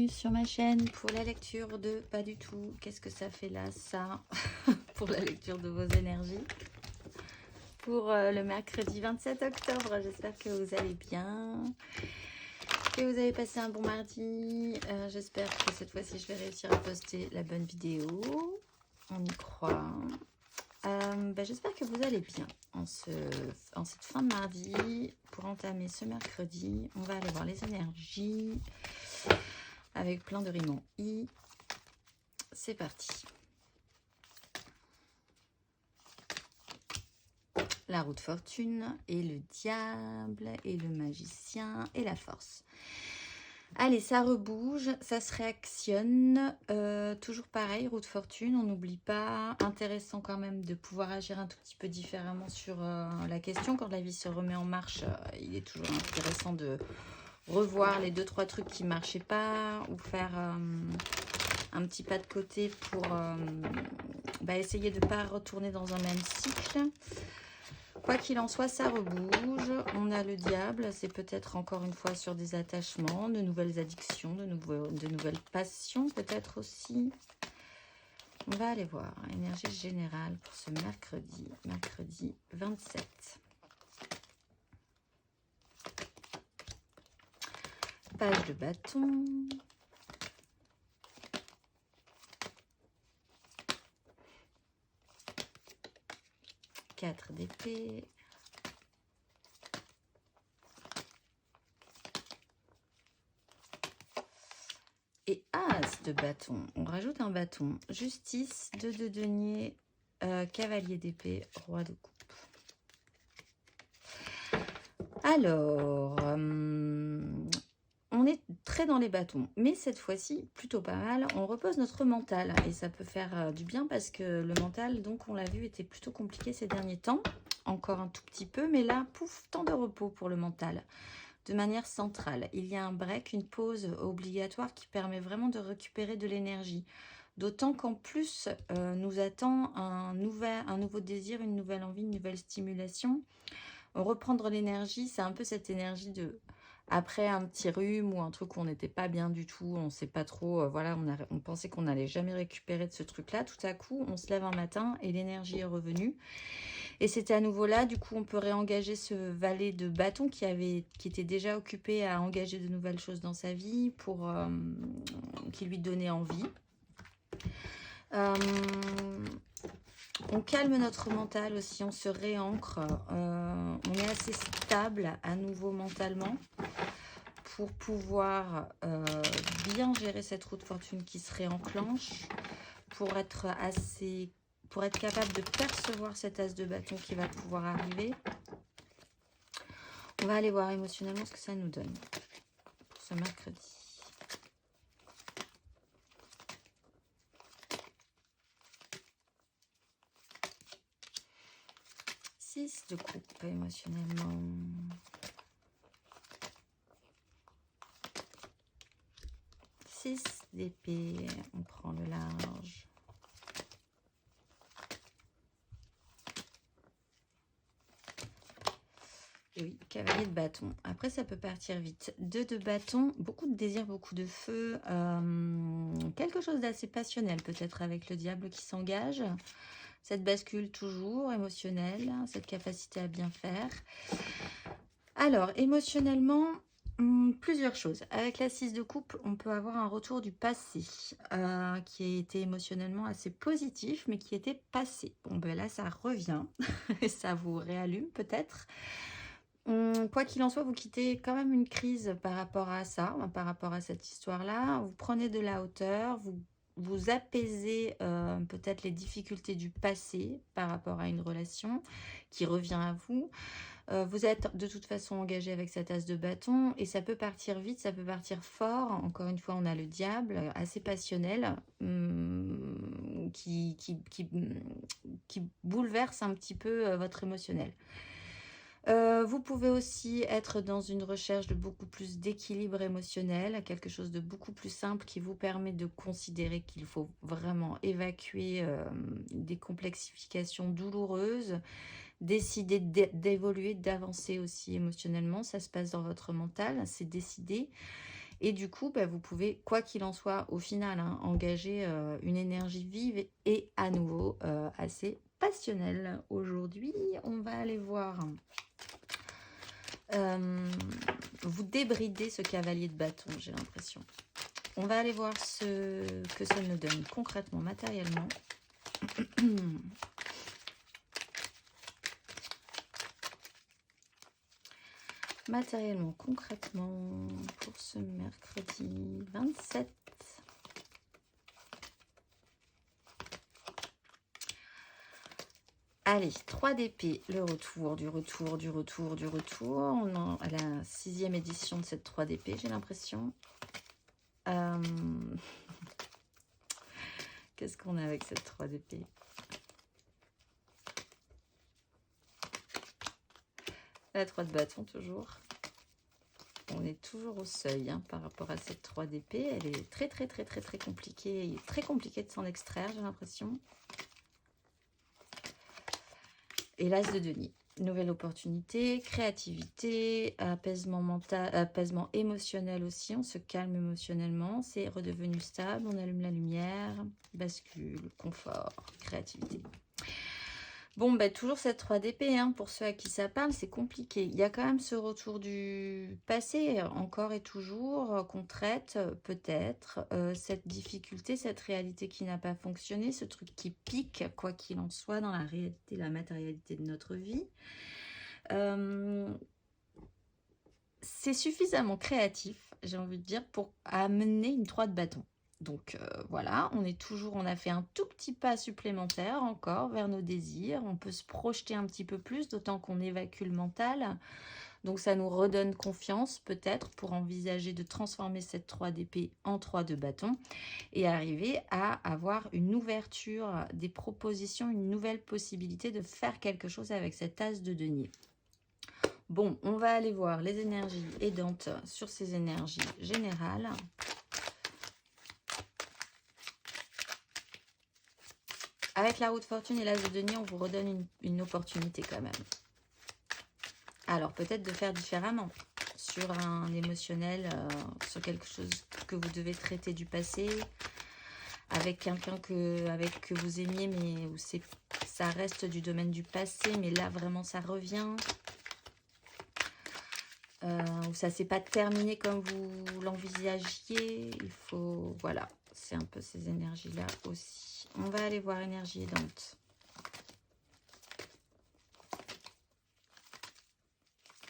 bienvenue sur ma chaîne pour la lecture de pas du tout. Qu'est-ce que ça fait là, ça pour la lecture de vos énergies pour le mercredi 27 octobre. J'espère que vous allez bien, que vous avez passé un bon mardi. J'espère que cette fois-ci je vais réussir à poster la bonne vidéo. On y croit. J'espère que vous allez bien en cette fin de mardi. Pour entamer ce mercredi, on va aller voir les énergies avec plein de rimes en i. C'est parti. La roue de fortune et le diable et le magicien et la force. Allez, ça rebouge, ça se réactionne. Toujours pareil, roue de fortune, on n'oublie pas. Intéressant quand même de pouvoir agir un tout petit peu différemment sur la question. Quand la vie se remet en marche, il est toujours intéressant de revoir les 2-3 trucs qui ne marchaient pas ou faire un petit pas de côté pour essayer de ne pas retourner dans un même cycle. Quoi qu'il en soit, ça rebouge. On a le diable, c'est peut-être encore une fois sur des attachements, de nouvelles addictions, de nouvelles passions peut-être aussi. On va aller voir énergie générale pour ce mercredi 27. Page de bâton. Quatre d'épée. Et as de bâton. On rajoute un bâton. Justice, 2 de denier, cavalier d'épée, roi de coupe. Alors, on est très dans les bâtons, mais cette fois-ci, plutôt pas mal. On repose notre mental et ça peut faire du bien parce que le mental, donc on l'a vu, était plutôt compliqué ces derniers temps. Encore un tout petit peu, mais là, pouf, temps de repos pour le mental. De manière centrale, il y a un break, une pause obligatoire qui permet vraiment de récupérer de l'énergie. D'autant qu'en plus, nous attend un nouveau désir, une nouvelle envie, une nouvelle stimulation. Reprendre l'énergie, c'est un peu cette énergie de... Après un petit rhume ou un truc où on n'était pas bien du tout, on ne sait pas trop, voilà, on pensait qu'on n'allait jamais récupérer de ce truc-là. Tout à coup, on se lève un matin et l'énergie est revenue. Et c'était à nouveau là, du coup, on peut réengager ce valet de bâton qui était déjà occupé à engager de nouvelles choses dans sa vie pour qui lui donnait envie. On calme notre mental aussi, on se réancre, on est assez stable à nouveau mentalement pour pouvoir bien gérer cette roue de fortune qui se réenclenche, pour être capable de percevoir cet as de bâton qui va pouvoir arriver. On va aller voir émotionnellement ce que ça nous donne pour ce mercredi. De coupe émotionnellement. Six d'épée, on prend le large. Et oui, cavalier de bâton. Après, ça peut partir vite. 2 de bâton, beaucoup de désir, beaucoup de feu. Quelque chose d'assez passionnel peut-être avec le diable qui s'engage. Cette bascule toujours émotionnelle, cette capacité à bien faire. Alors, émotionnellement, plusieurs choses. Avec la 6 de coupe, on peut avoir un retour du passé qui a été émotionnellement assez positif, mais qui était passé. Bon, ben là, ça revient et ça vous réallume peut-être. Quoi qu'il en soit, vous quittez quand même une crise par rapport à ça, par rapport à cette histoire-là. Vous prenez de la hauteur, vous apaisez peut-être les difficultés du passé par rapport à une relation qui revient à vous. Vous êtes de toute façon engagé avec cette as de bâton et ça peut partir vite, ça peut partir fort. Encore une fois, on a le diable assez passionnel qui bouleverse un petit peu votre émotionnel. Vous pouvez aussi être dans une recherche de beaucoup plus d'équilibre émotionnel, quelque chose de beaucoup plus simple qui vous permet de considérer qu'il faut vraiment évacuer des complexifications douloureuses, décider d'évoluer, d'avancer aussi émotionnellement. Ça se passe dans votre mental, c'est décidé. Et du coup, bah, vous pouvez, quoi qu'il en soit, au final, hein, engager une énergie vive et à nouveau assez passionnelle. Aujourd'hui, on va aller voir, vous débrider ce cavalier de bâton, j'ai l'impression. On va aller voir ce que ça nous donne concrètement, matériellement. Matériellement, concrètement, pour ce mercredi 27. Allez, 3 d'épée, le retour, du retour, du retour, du retour. On est à la 6e édition de cette 3 d'épée, j'ai l'impression. Qu'est-ce qu'on a avec cette 3 d'épée? La 3 de bâton, toujours. On est toujours au seuil hein, par rapport à cette 3 d'épée. Elle est très, très, très, très, très compliquée. Il est très compliqué de s'en extraire, j'ai l'impression. Et l'as de denier. Nouvelle opportunité, créativité, apaisement mental, apaisement émotionnel aussi. On se calme émotionnellement. C'est redevenu stable. On allume la lumière. Bascule, confort, créativité. Bon, bah, toujours cette 3 d'épée, hein, pour ceux à qui ça parle, c'est compliqué. Il y a quand même ce retour du passé, encore et toujours, qu'on traite, peut-être, cette difficulté, cette réalité qui n'a pas fonctionné, ce truc qui pique, quoi qu'il en soit, dans la réalité, la matérialité de notre vie. C'est suffisamment créatif, j'ai envie de dire, pour amener une 3 de bâton. Donc voilà, on a fait un tout petit pas supplémentaire encore vers nos désirs. On peut se projeter un petit peu plus, d'autant qu'on évacue le mental. Donc ça nous redonne confiance peut-être pour envisager de transformer cette 3 d'épée en 3 de bâton et arriver à avoir une ouverture des propositions, une nouvelle possibilité de faire quelque chose avec cet as de denier. Bon, on va aller voir les énergies aidantes sur ces énergies générales. Avec la roue de fortune et l'as de denier, on vous redonne une opportunité quand même. Alors, peut-être de faire différemment sur un émotionnel, sur quelque chose que vous devez traiter du passé, avec quelqu'un que vous aimiez, mais où ça reste du domaine du passé, mais là, vraiment, ça revient. Où ça ne s'est pas terminé comme vous l'envisagiez. Il faut... Voilà, c'est un peu ces énergies-là aussi. On va aller voir énergie aidante.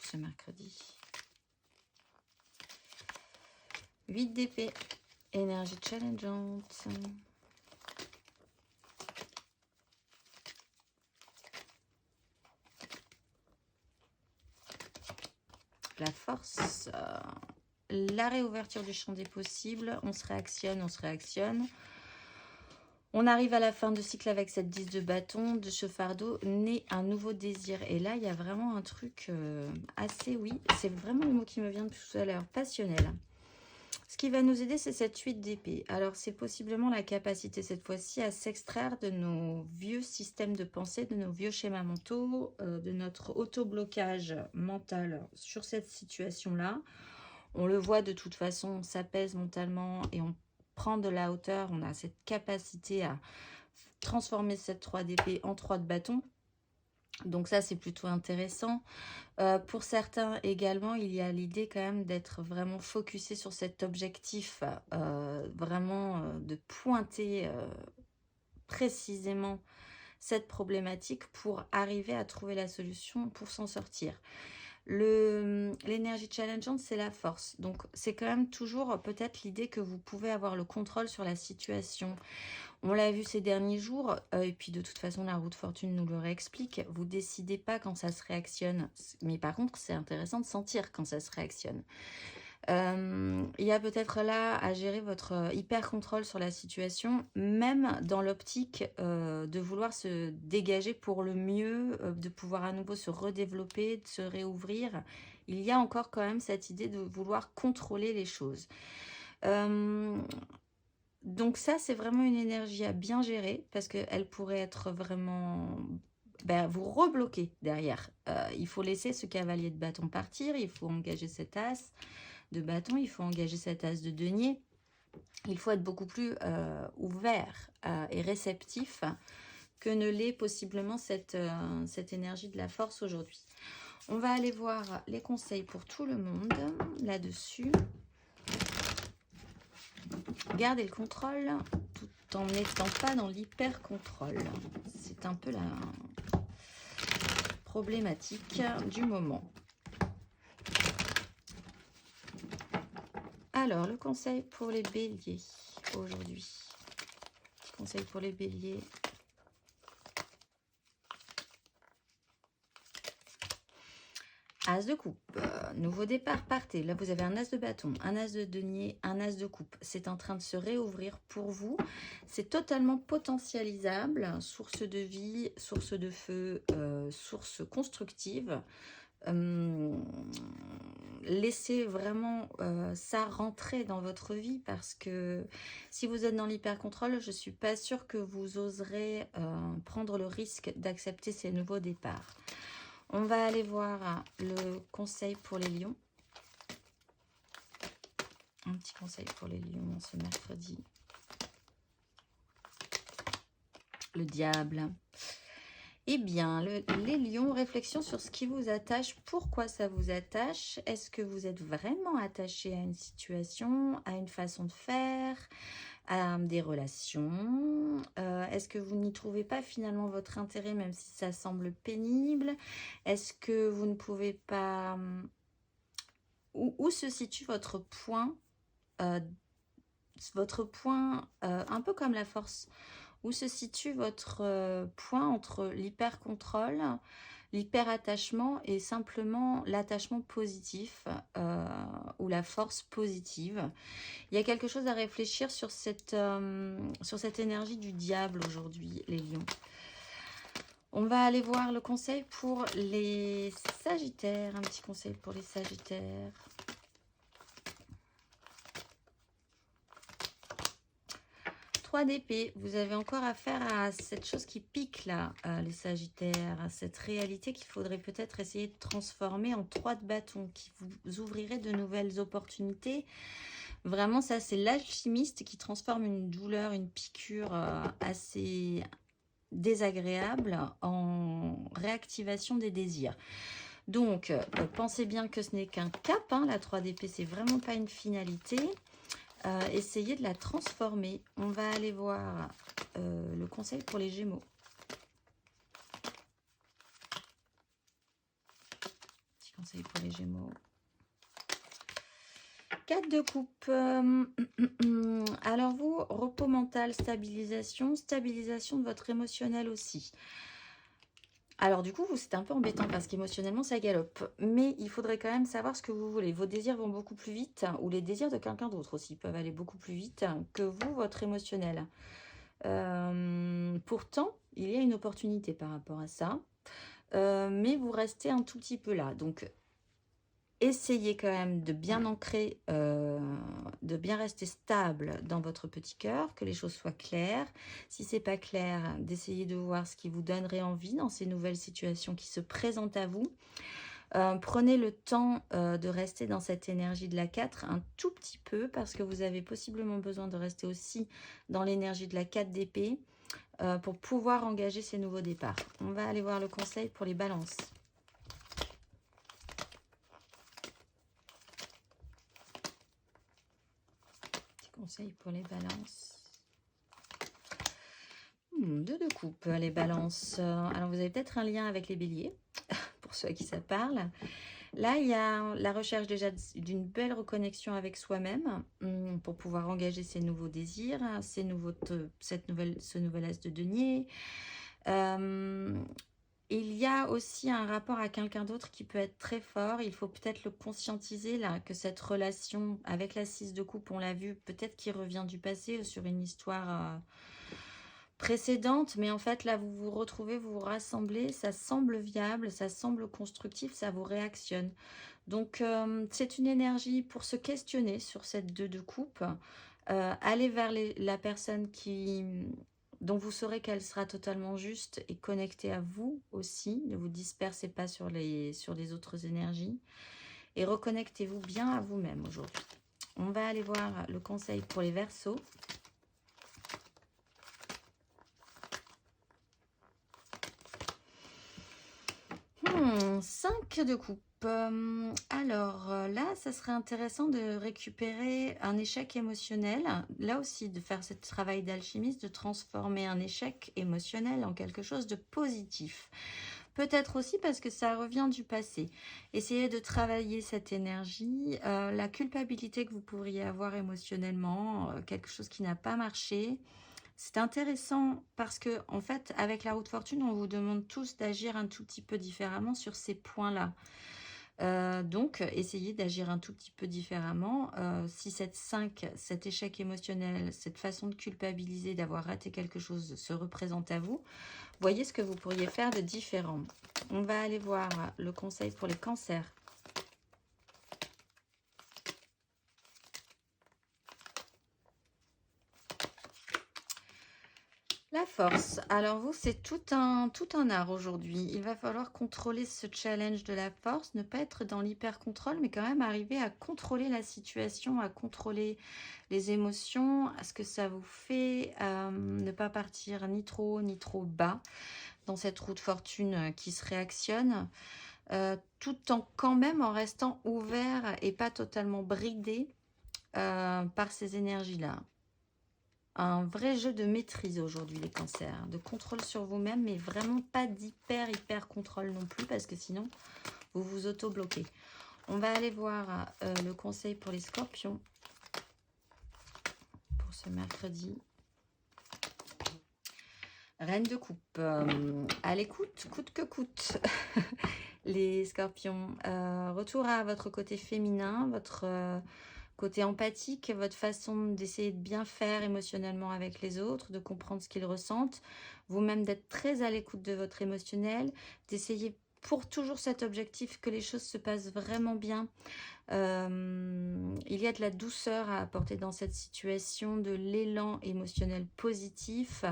Ce mercredi. 8 d'épée. Énergie challengeante. La force. La réouverture du champ des possibles. On se réactionne, on se réactionne. On arrive à la fin de cycle avec cette 10 de bâton, de ce fardeau, naît un nouveau désir. Et là, il y a vraiment un truc assez, oui, c'est vraiment le mot qui me vient de tout à l'heure, passionnel. Ce qui va nous aider, c'est cette 8 d'épée. Alors, c'est possiblement la capacité, cette fois-ci, à s'extraire de nos vieux systèmes de pensée, de nos vieux schémas mentaux, de notre auto-blocage mental sur cette situation-là. On le voit de toute façon, on s'apaise mentalement et on prend de la hauteur. On a cette capacité à transformer cette 3 d'épée en 3 de bâton. Donc ça, c'est plutôt intéressant. Pour certains également, il y a l'idée quand même d'être vraiment focusé sur cet objectif, vraiment de pointer précisément cette problématique pour arriver à trouver la solution pour s'en sortir. L'énergie challengeante, c'est la force. Donc, c'est quand même toujours peut-être l'idée que vous pouvez avoir le contrôle sur la situation. On l'a vu ces derniers jours, et puis de toute façon, la roue de fortune nous le réexplique. Vous ne décidez pas quand ça se réactionne. Mais par contre, c'est intéressant de sentir quand ça se réactionne. Il y a peut-être là à gérer votre hyper contrôle sur la situation, même dans l'optique de vouloir se dégager pour le mieux, de pouvoir à nouveau se redévelopper, de se réouvrir. Il y a encore quand même cette idée de vouloir contrôler les choses. Donc ça, c'est vraiment une énergie à bien gérer parce qu'elle pourrait être vraiment... vous rebloquer derrière. Il faut laisser ce cavalier de bâton partir, il faut engager cet as. de bâton, il faut engager cet as de denier. Il faut être beaucoup plus ouvert et réceptif que ne l'est possiblement cette énergie de la force aujourd'hui. On va aller voir les conseils pour tout le monde là-dessus. Gardez le contrôle tout en n'étant pas dans l'hyper-contrôle. C'est un peu la problématique du moment. Alors, le conseil pour les béliers aujourd'hui. Conseil pour les béliers. As de coupe, nouveau départ, partez. Là, vous avez un as de bâton, un as de denier, un as de coupe. C'est en train de se réouvrir pour vous. C'est totalement potentialisable. Source de vie, source de feu, source constructive. Laissez vraiment ça rentrer dans votre vie parce que si vous êtes dans l'hyper-contrôle, je ne suis pas sûre que vous oserez prendre le risque d'accepter ces nouveaux départs. On va aller voir le conseil pour les lions. Un petit conseil pour les lions ce mercredi. Le diable. Eh bien, les lions, réflexion sur ce qui vous attache. Pourquoi ça vous attache? Est-ce que vous êtes vraiment attaché à une situation, à une façon de faire, à des relations? Est-ce que vous n'y trouvez pas finalement votre intérêt, même si ça semble pénible? Est-ce que vous ne pouvez pas... Où se situe votre point un peu comme la force? Où se situe votre point entre l'hyper-contrôle, l'hyper-attachement et simplement l'attachement positif ou la force positive? Il y a quelque chose à réfléchir sur cette énergie du diable aujourd'hui, les lions. On va aller voir le conseil pour les sagittaires. Un petit conseil pour les sagittaires. D'épée, vous avez encore affaire à cette chose qui pique là, les sagittaires, à cette réalité qu'il faudrait peut-être essayer de transformer en 3 de bâton, qui vous ouvrirait de nouvelles opportunités. Vraiment, ça c'est l'alchimiste qui transforme une douleur, une piqûre assez désagréable en réactivation des désirs. Donc, pensez bien que ce n'est qu'un cap, hein, la 3 d'épée, c'est vraiment pas une finalité. Essayez de la transformer. On va aller voir le conseil pour les Gémeaux. Petit conseil pour les Gémeaux. 4 de coupe. Alors vous, repos mental, stabilisation de votre émotionnel aussi. Alors du coup, c'est un peu embêtant parce qu'émotionnellement, ça galope. Mais il faudrait quand même savoir ce que vous voulez. Vos désirs vont beaucoup plus vite, ou les désirs de quelqu'un d'autre aussi peuvent aller beaucoup plus vite que vous, votre émotionnel. Pourtant, il y a une opportunité par rapport à ça. Mais vous restez un tout petit peu là. Donc, essayez quand même de bien ancrer, de bien rester stable dans votre petit cœur, que les choses soient claires. Si c'est pas clair, d'essayer de voir ce qui vous donnerait envie dans ces nouvelles situations qui se présentent à vous. Prenez le temps de rester dans cette énergie de la 4 un tout petit peu parce que vous avez possiblement besoin de rester aussi dans l'énergie de la 4 d'épée pour pouvoir engager ces nouveaux départs. On va aller voir le conseil pour les balances. Conseil pour les balances. 2 de coupe, les balances. Alors, vous avez peut-être un lien avec les béliers, pour ceux à qui ça parle. Là, il y a la recherche déjà d'une belle reconnexion avec soi-même pour pouvoir engager ses nouveaux désirs, ce nouvel as de denier. Il y a aussi un rapport à quelqu'un d'autre qui peut être très fort. Il faut peut-être le conscientiser là, que cette relation avec la 6 de coupe, on l'a vu, peut-être qu'il revient du passé sur une histoire précédente. Mais en fait, là, vous vous retrouvez, vous vous rassemblez, ça semble viable, ça semble constructif, ça vous réactionne. Donc, c'est une énergie pour se questionner sur cette 2 de coupe. Aller vers la personne dont vous saurez qu'elle sera totalement juste et connectée à vous aussi. Ne vous dispersez pas sur les autres énergies. et reconnectez-vous bien à vous-même aujourd'hui. On va aller voir le conseil pour les Verseaux. 5 de coupe. Alors là, ça serait intéressant de récupérer un échec émotionnel. Là aussi, de faire ce travail d'alchimiste, de transformer un échec émotionnel en quelque chose de positif. Peut-être aussi parce que ça revient du passé. Essayez de travailler cette énergie, la culpabilité que vous pourriez avoir émotionnellement, quelque chose qui n'a pas marché. C'est intéressant parce que, en fait, avec la roue de fortune, on vous demande tous d'agir un tout petit peu différemment sur ces points-là. Donc, essayez d'agir un tout petit peu différemment. Si cette 5, cet échec émotionnel, cette façon de culpabiliser, d'avoir raté quelque chose se représente à vous, voyez ce que vous pourriez faire de différent. On va aller voir le conseil pour les cancers. La force. Alors vous, c'est tout un art aujourd'hui. Il va falloir contrôler ce challenge de la force, ne pas être dans l'hyper-contrôle, mais quand même arriver à contrôler la situation, à contrôler les émotions, à ce que ça vous fait, ne pas partir ni trop haut ni trop bas dans cette roue de fortune qui se réactionne, tout en quand même en restant ouvert et pas totalement bridé par ces énergies-là. Un vrai jeu de maîtrise aujourd'hui, les cancers, de contrôle sur vous-même, mais vraiment pas hyper contrôle non plus, parce que sinon, vous vous auto-bloquez. On va aller voir le conseil pour les scorpions, pour ce mercredi. Reine de coupe, à l'écoute, coûte que coûte. Les scorpions, retour à votre côté féminin, votre... côté empathique, votre façon d'essayer de bien faire émotionnellement avec les autres, de comprendre ce qu'ils ressentent, vous-même d'être très à l'écoute de votre émotionnel, d'essayer pour toujours cet objectif que les choses se passent vraiment bien. Il y a de la douceur à apporter dans cette situation, de l'élan émotionnel positif,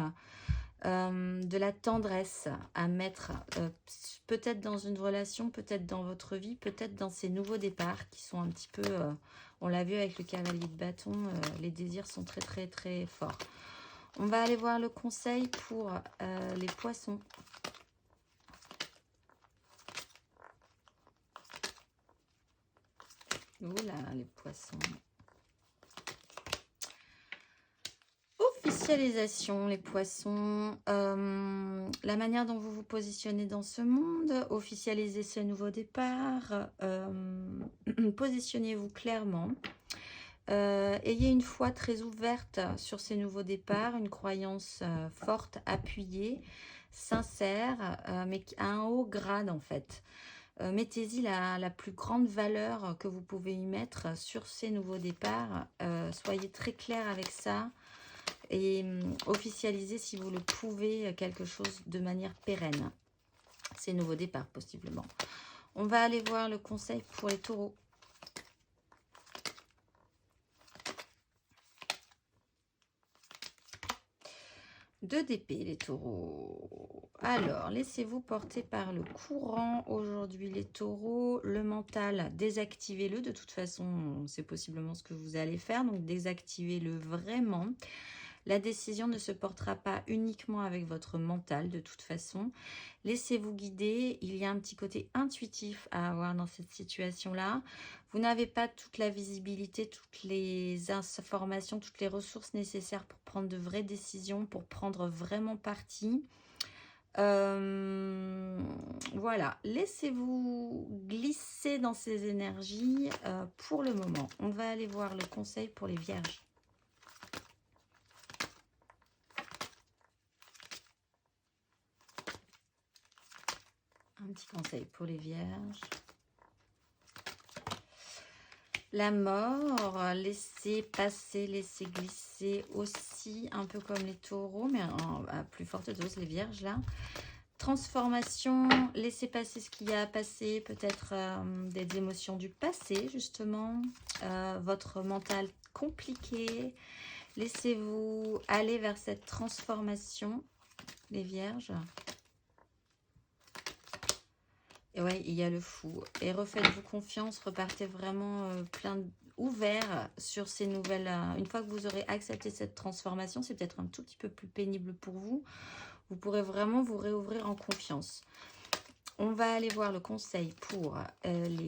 de la tendresse à mettre peut-être dans une relation, peut-être dans votre vie, peut-être dans ces nouveaux départs qui sont un petit peu... on l'a vu avec le cavalier de bâton, les désirs sont très forts. On va aller voir le conseil pour les poissons. Oula, les poissons. Officialisation, les poissons, la manière dont vous vous positionnez dans ce monde, officialisez ce nouveau départ, positionnez-vous clairement, ayez une foi très ouverte sur ces nouveaux départs, une croyance forte, appuyée, sincère, mais à un haut grade en fait. Mettez-y la plus grande valeur que vous pouvez y mettre sur ces nouveaux départs, soyez très clair avec ça. Et officialiser, si vous le pouvez, quelque chose de manière pérenne. Ces nouveaux départs, possiblement. On va aller voir le conseil pour les taureaux. Deux d'épée, les taureaux. Alors, laissez-vous porter par le courant aujourd'hui, les taureaux. Le mental, désactivez-le. De toute façon, c'est possiblement ce que vous allez faire. Donc, désactivez-le vraiment. La décision ne se portera pas uniquement avec votre mental, de toute façon. Laissez-vous guider. Il y a un petit côté intuitif à avoir dans cette situation-là. Vous n'avez pas toute la visibilité, toutes les informations, toutes les ressources nécessaires pour prendre de vraies décisions, pour prendre vraiment parti. Voilà, laissez-vous glisser dans ces énergies pour le moment. On va aller voir le conseil pour les vierges. Un petit conseil pour les vierges. La mort, laissez passer, laissez glisser aussi, un peu comme les taureaux, mais à plus forte dose, les vierges là. Transformation, laissez passer ce qu'il y a à passer, peut-être des émotions du passé justement, votre mental compliqué. Laissez-vous aller vers cette transformation, les vierges. Et ouais, il y a le fou. Et refaites-vous confiance, repartez vraiment ouvert sur ces nouvelles... une fois que vous aurez accepté cette transformation, c'est peut-être un tout petit peu plus pénible pour vous. Vous pourrez vraiment vous réouvrir en confiance. On va aller voir le conseil pour les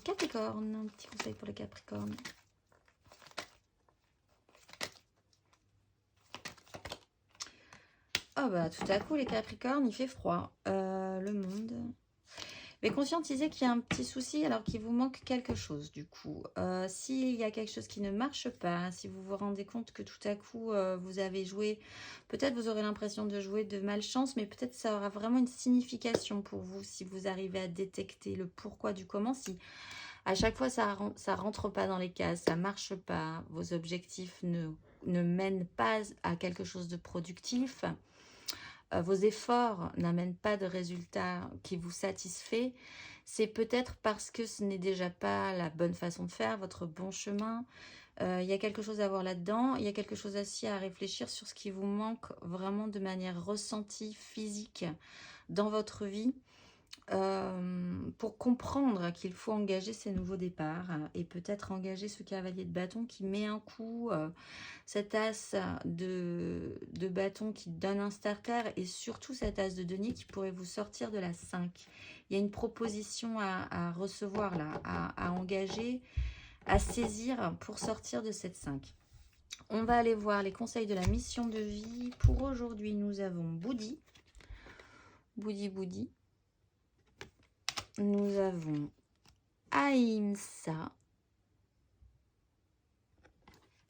Capricornes. Un petit conseil pour les Capricornes. Oh bah tout à coup les Capricornes, il fait froid. Le monde... Mais conscientisez qu'il y a un petit souci alors qu'il vous manque quelque chose du coup. S'il y a quelque chose qui ne marche pas, si vous vous rendez compte que tout à coup vous avez joué, peut-être vous aurez l'impression de jouer de malchance, mais peut-être ça aura vraiment une signification pour vous si vous arrivez à détecter le pourquoi du comment. Si à chaque fois ça rentre pas dans les cases, ça marche pas, vos objectifs ne mènent pas à quelque chose de productif, vos efforts n'amènent pas de résultat qui vous satisfait, c'est peut-être parce que ce n'est déjà pas la bonne façon de faire, votre bon chemin. Il y a quelque chose à voir là-dedans. Il y a quelque chose aussi à réfléchir sur ce qui vous manque vraiment de manière ressentie, physique dans votre vie. Pour comprendre qu'il faut engager ces nouveaux départs et peut-être engager ce cavalier de bâton qui met un coup, cet as de bâton qui donne un starter et surtout cet as de denier qui pourrait vous sortir de la 5. Il y a une proposition à recevoir là, à engager, à saisir pour sortir de cette 5. On va aller voir les conseils de la mission de vie. Pour aujourd'hui, nous avons Boudi. Boudi. Nous avons Ahimsa.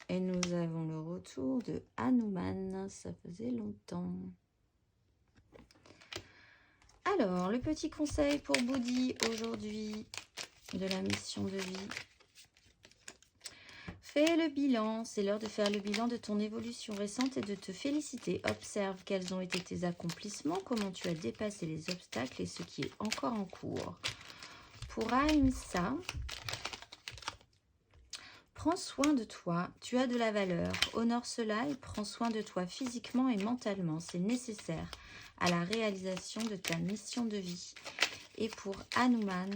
Et nous avons le retour de Hanuman. Ça faisait longtemps. Alors, le petit conseil pour Boudi aujourd'hui de la mission de vie. Fais le bilan. C'est l'heure de faire le bilan de ton évolution récente et de te féliciter. Observe quels ont été tes accomplissements, comment tu as dépassé les obstacles et ce qui est encore en cours. Pour Ahimsa, prends soin de toi, tu as de la valeur. Honore cela et prends soin de toi physiquement et mentalement. C'est nécessaire à la réalisation de ta mission de vie. Et pour Hanuman,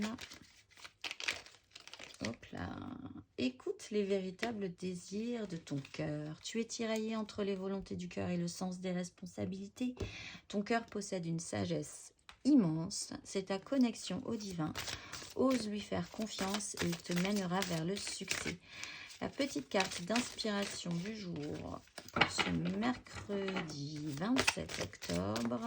hop là, écoute les véritables désirs de ton cœur. Tu es tiraillé entre les volontés du cœur et le sens des responsabilités. Ton cœur possède une sagesse immense. C'est ta connexion au divin. Ose lui faire confiance et il te mènera vers le succès. La petite carte d'inspiration du jour pour ce mercredi 27 octobre.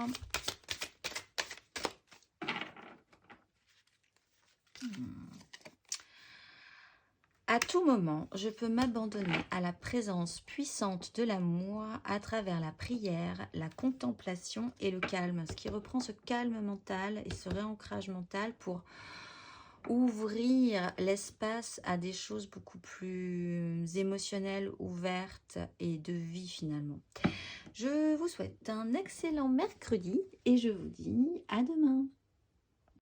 À tout moment, je peux m'abandonner à la présence puissante de l'amour à travers la prière, la contemplation et le calme. Ce qui reprend ce calme mental et ce réancrage mental pour ouvrir l'espace à des choses beaucoup plus émotionnelles, ouvertes et de vie finalement. Je vous souhaite un excellent mercredi et je vous dis à demain.